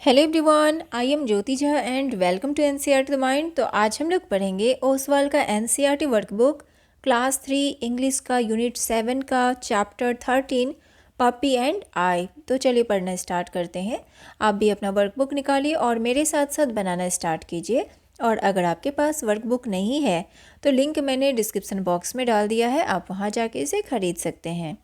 Hello everyone, I am Jyoti Jha and welcome to NCERT the mind. तो आज हम लोग पढ़ेंगे ओसवाल का एनसीईआरटी वर्कबुक क्लास 3 इंग्लिश का यूनिट 7 का चैप्टर 13 पपी एंड आई। तो चलिए पढ़ना स्टार्ट करते हैं। आप भी अपना वर्कबुक निकालिए और मेरे साथ साथ बनाना स्टार्ट कीजिए। और अगर आपके पास वर्कबुक नहीं है तो लिंक मैंने डिस्क्रिप्शन बॉक्स में डाल दिया है, आप वहाँ जाके इसे ख़रीद सकते हैं।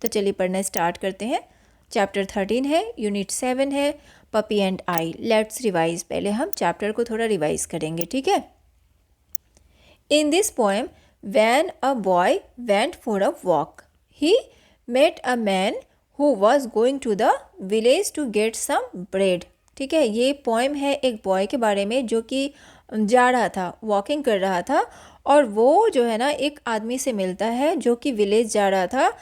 तो चलिए पढ़ना स्टार्ट करते हैं। चैप्टर 13 है, यूनिट 7 है, puppy and I. Let's revise. पहले हम चैप्टर को थोड़ा रिवाइज करेंगे, ठीक है। In this poem when a boy went for a walk he met a man who was going to the village to get some bread. ठीक है, ये पोएम है एक बॉय के बारे में जो कि जा रहा था, वॉकिंग कर रहा था, और वो जो है ना एक आदमी से मिलता है जो कि विलेज जा रहा था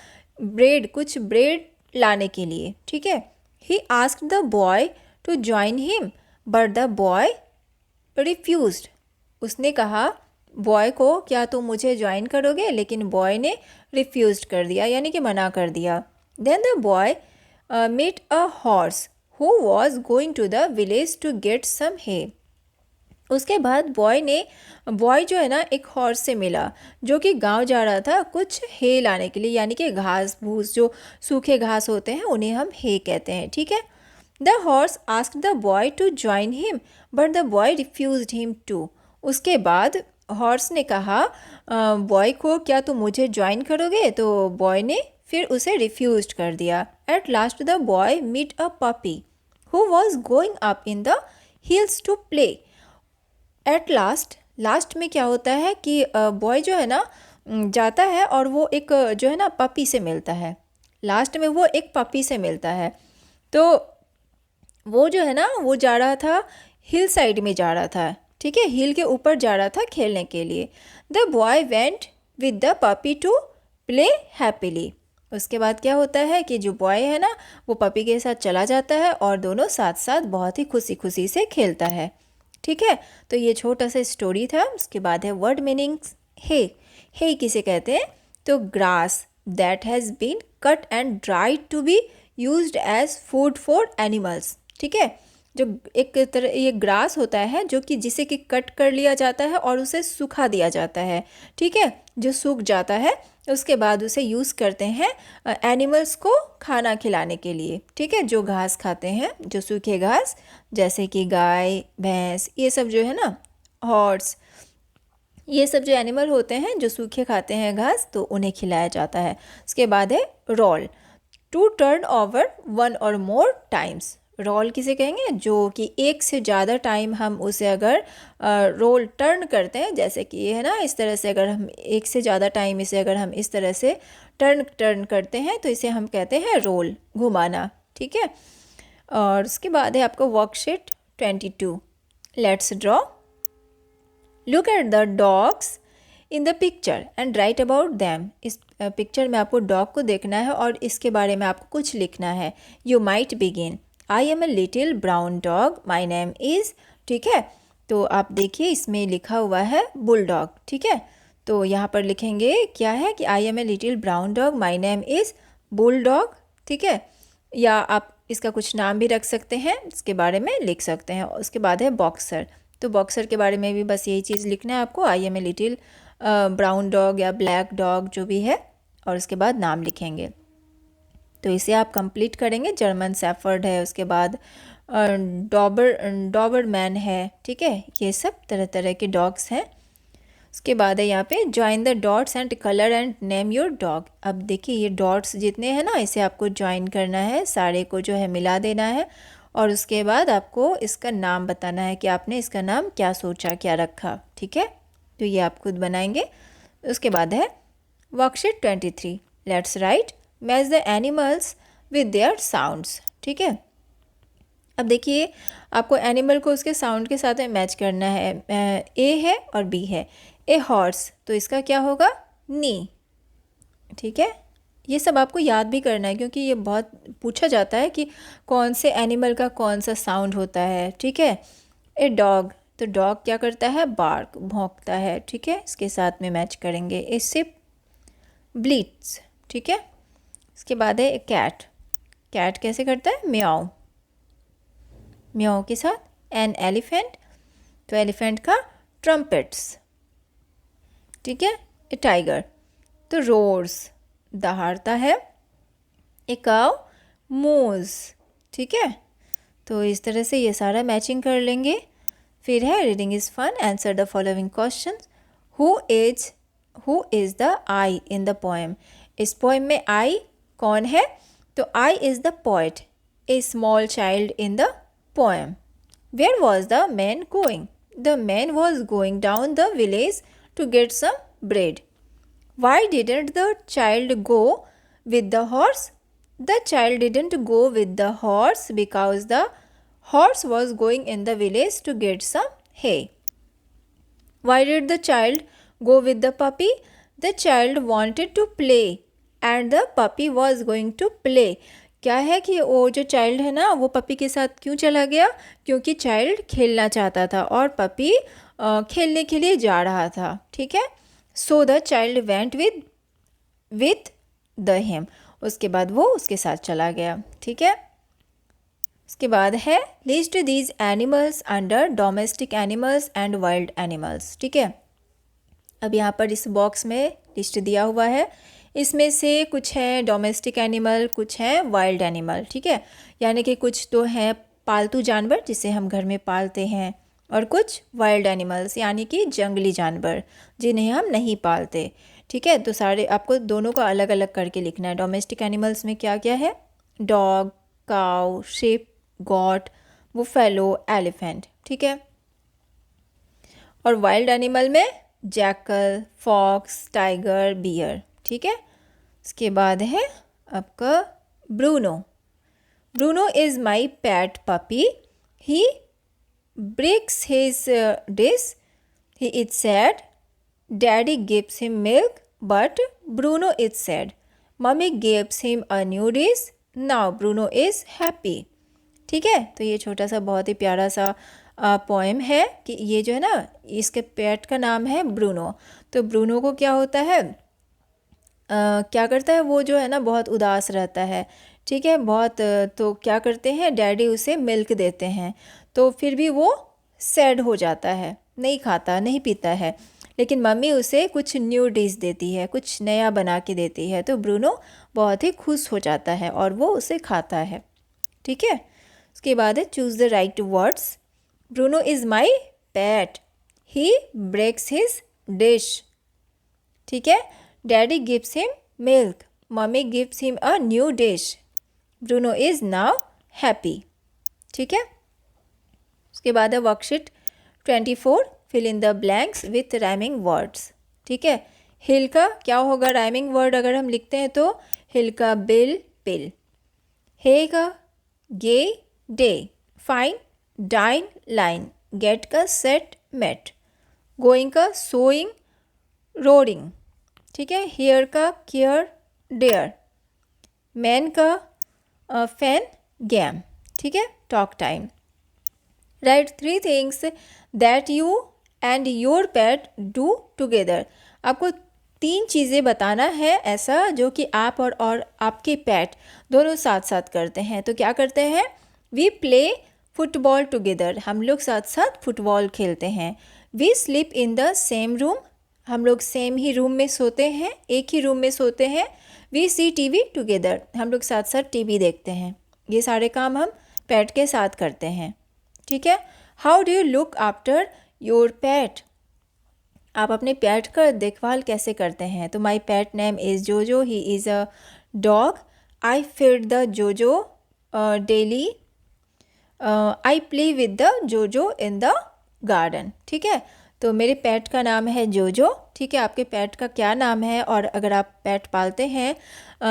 कुछ ब्रेड लाने के लिए। ठीक है, he asked the boy to join him but the boy refused. उसने कहा बॉय को, क्या तुम मुझे ज्वाइन करोगे, लेकिन बॉय ने रिफ्यूज्ड कर दिया, यानी कि मना कर दिया। Then the boy met a horse who was going to the village to get some hay. उसके बाद बॉय जो है ना एक हॉर्स से मिला जो कि गांव जा रहा था कुछ हे लाने के लिए, यानी कि घास भूस, जो सूखे घास होते हैं उन्हें हम हे कहते हैं। ठीक है, the horse asked the boy to join him but the boy refused him too. उसके बाद हॉर्स ने कहा बॉय को, क्या तुम मुझे ज्वाइन करोगे, तो बॉय ने फिर उसे रिफ्यूज्ड कर दिया। At last the boy meet a puppy who was going up in the hills to play. At last में क्या होता है कि बॉय जो है ना जाता है और वो एक जो है ना पपी से मिलता है। लास्ट में वो एक पपी से मिलता है। तो वो जो है ना वो जा रहा था, हिल साइड में जा रहा था। ठीक है, हिल के ऊपर जा रहा था खेलने के लिए। The boy went with the puppy to play happily. उसके बाद क्या होता है कि जो बॉय है ना वो पपी के साथ चला जाता है और दोनों साथ साथ बहुत ही खुशी खुशी से खेलता है। ठीक है, तो ये छोटा सा स्टोरी था। उसके बाद है वर्ड मीनिंग्स। हे किसे कहते हैं, तो grass that has been cut and dried to be used as food for animals. ठीक है, जो एक तरह ये ग्रास होता है जो कि जिसे कि कट कर लिया जाता है और उसे सुखा दिया जाता है। ठीक है, जो सूख जाता है उसके बाद उसे यूज़ करते हैं एनिमल्स को खाना खिलाने के लिए। ठीक है, जो घास खाते हैं, जो सूखे घास, जैसे कि गाय भैंस, ये सब जो है ना, हॉर्स, ये सब जो एनिमल होते हैं जो सूखे खाते हैं घास, तो उन्हें खिलाया जाता है। उसके बाद है roll, to turn over one or more times. Role किसे कहेंगे, जो कि एक से ज़्यादा टाइम हम उसे अगर रोल टर्न करते हैं, जैसे कि ये है ना इस तरह से, अगर हम एक से ज़्यादा टाइम इसे अगर हम इस तरह से टर्न करते हैं तो इसे हम कहते हैं रोल, घुमाना। ठीक है, और उसके बाद है आपको worksheet 22। Let's draw. Look at the dogs in the picture and right about them. इस पिक्चर में आपको डॉग को देखना है और इसके बारे में आपको कुछ लिखना है। You might begin, I am a little brown dog, my name is. ठीक है, तो आप देखिए इसमें लिखा हुआ है बुलडॉग। ठीक है, तो यहाँ पर लिखेंगे क्या है कि I am a little brown dog, my name is bulldog. ठीक है, या आप इसका कुछ नाम भी रख सकते हैं, इसके बारे में लिख सकते हैं। उसके बाद है बॉक्सर, तो बॉक्सर के बारे में भी बस यही चीज़ लिखना है आपको, I am a little brown dog या ब्लैक डॉग जो भी है, और उसके बाद नाम लिखेंगे। तो इसे आप कंप्लीट करेंगे। जर्मन शेफर्ड है, उसके बाद डॉबरमैन है। ठीक है, ये सब तरह तरह के डॉग्स हैं। उसके बाद है यहाँ पे join the dots and colour and name your dog. अब देखिए ये डॉट्स जितने हैं ना इसे आपको ज्वाइन करना है, सारे को जो है मिला देना है, और उसके बाद आपको इसका नाम बताना है कि आपने इसका नाम क्या सोचा, क्या रखा। ठीक है, तो ये आप खुद बनाएंगे। उसके बाद है worksheet 23। Let's write match the animals with their sounds. ठीक है, अब देखिए आपको एनिमल को उसके साउंड के साथ में मैच करना है। ए है और बी है। ए हॉर्स, तो इसका क्या होगा, नी। ठीक है, ये सब आपको याद भी करना है क्योंकि ये बहुत पूछा जाता है कि कौन से एनिमल का कौन सा साउंड होता है। ठीक है, ए डॉग, तो डॉग क्या करता है, बार्क, भौंकता है। ठीक है, इसके साथ में मैच करेंगे। ए सिप, ब्लीट्स। ठीक है, इसके बाद है कैट, कैट कैसे करता है, म्याऊ। म्याऊ के साथ, एन एलिफेंट, तो एलिफेंट का ट्रम्पेट्स, ठीक है। ए टाइगर तो रोर्स, दहाड़ता है। ए काउ मूव्स, ठीक है। तो इस तरह से ये सारा मैचिंग कर लेंगे। फिर है reading is fun, answer the following question. Who is the I in the poem. इस पोएम में आई कौन है? तो I is the poet, a small child in the poem. Where was the man going? The man was going down the village to get some bread. Why didn't the child go with the horse? The child didn't go with the horse because the horse was going in the village to get some hay. Why did the child go with the puppy? The child wanted to play and the puppy was going to play. क्या है कि वो जो child है ना, वो puppy के साथ क्यों चला गया? क्योंकि चाइल्ड खेलना चाहता था और पपी खेलने के लिए जा रहा था, ठीक है। So the child went with the him. उसके बाद वो उसके साथ चला गया, ठीक है। उसके बाद है list these animals under domestic animals and wild animals, ठीक है। अब यहाँ पर इस बॉक्स में लिस्ट दिया हुआ है, इसमें से कुछ है डोमेस्टिक एनिमल, कुछ है वाइल्ड एनिमल, ठीक है। यानी कि कुछ तो हैं पालतू जानवर जिसे हम घर में पालते हैं, और कुछ वाइल्ड एनिमल्स यानी कि जंगली जानवर जिन्हें हम नहीं पालते, ठीक है। तो सारे आपको दोनों का अलग अलग करके लिखना है। डोमेस्टिक एनिमल्स में क्या क्या है? Dog, cow, ship, got, buffalo, elephant, ठीक है। और वाइल्ड एनिमल में जैकल, फॉक्स, टाइगर, बियर, ठीक है। उसके बाद है आपका Bruno. Bruno is my PAT puppy, he breaks his dish, he is sad, daddy gives him milk but Bruno is sad, mommy gives him a new dish, now Bruno is happy, ठीक है। तो ये छोटा सा बहुत ही प्यारा सा poem है कि ये जो है ना, इसके पेट का नाम है ब्रूनो। तो ब्रूनो को क्या होता है, क्या करता है वो जो है ना, बहुत उदास रहता है, ठीक है, बहुत। तो क्या करते हैं, डैडी उसे मिल्क देते हैं, तो फिर भी वो सैड हो जाता है, नहीं खाता, नहीं पीता है। लेकिन मम्मी उसे कुछ न्यू डिश देती है, कुछ नया बना के देती है, तो ब्रूनो बहुत ही खुश हो जाता है और वो उसे खाता है, ठीक है। उसके बाद है choose the right words. Bruno is my pet, he breaks his dish, ठीक है। Daddy gives him milk, mummy gives him a new dish, Bruno is now happy, ठीक है। उसके बाद है worksheet 24, fill in the blanks with rhyming words, ठीक है। हिल का क्या होगा राइमिंग वर्ड अगर हम लिखते हैं तो? हिल का बिल, पिल। हे का gay, day. Fine, dine, line. Get का सेट, मेट। गोइंग का सोइंग, रोडिंग, ठीक है। हियर का केयर, डेयर। मैन का फैन, गैम, ठीक है। Talk time. Write 3 things that you and your pet do together. आपको 3 चीज़ें बताना है ऐसा जो कि आप और आपके पेट दोनों साथ साथ करते हैं। तो क्या करते हैं? वी प्ले फुटबॉल टुगेदर, हम लोग साथ साथ फुटबॉल खेलते हैं। We sleep in the same room, हम लोग सेम ही रूम में सोते हैं, एक ही रूम में सोते हैं। वी सी टीवी टुगेदर, हम लोग साथ साथ टीवी देखते हैं। ये सारे काम हम पेट के साथ करते हैं, ठीक है। How do you look after your पेट, आप अपने पेट का देखभाल कैसे करते हैं? तो माई पेट name is Jojo, he is a dog, I feed the Jojo daily, I play with the Jojo in the garden, ठीक है। तो मेरे पेट का नाम है जोजो, ठीक है। आपके पेट का क्या नाम है, और अगर आप पेट पालते हैं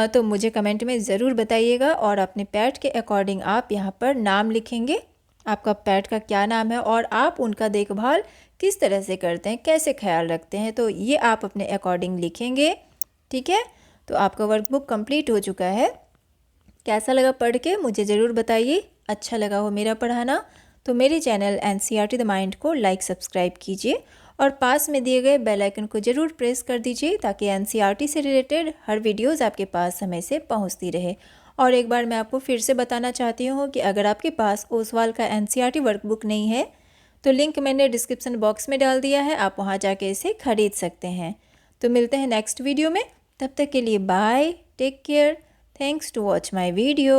तो मुझे कमेंट में ज़रूर बताइएगा, और अपने पेट के अकॉर्डिंग आप यहाँ पर नाम लिखेंगे, आपका पेट का क्या नाम है और आप उनका देखभाल किस तरह से करते हैं, कैसे ख्याल रखते हैं, तो ये आप अपने अकॉर्डिंग लिखेंगे, ठीक है। तो आपका वर्कबुक कंप्लीट हो चुका है। कैसा लगा पढ़ के मुझे ज़रूर बताइए। अच्छा लगा हो मेरा पढ़ाना तो मेरे चैनल NCERT द माइंड को लाइक सब्सक्राइब कीजिए, और पास में दिए गए बेल आइकन को ज़रूर प्रेस कर दीजिए ताकि NCERT से रिलेटेड हर वीडियोज़ आपके पास समय से पहुँचती रहे। और एक बार मैं आपको फिर से बताना चाहती हूँ कि अगर आपके पास ओसवाल का एनसीईआरटी वर्कबुक नहीं है तो लिंक मैंने डिस्क्रिप्शन बॉक्स में डाल दिया है, आप वहाँ जाके इसे खरीद सकते हैं। तो मिलते हैं नेक्स्ट वीडियो में, तब तक के लिए bye, take care, thanks to watch my video.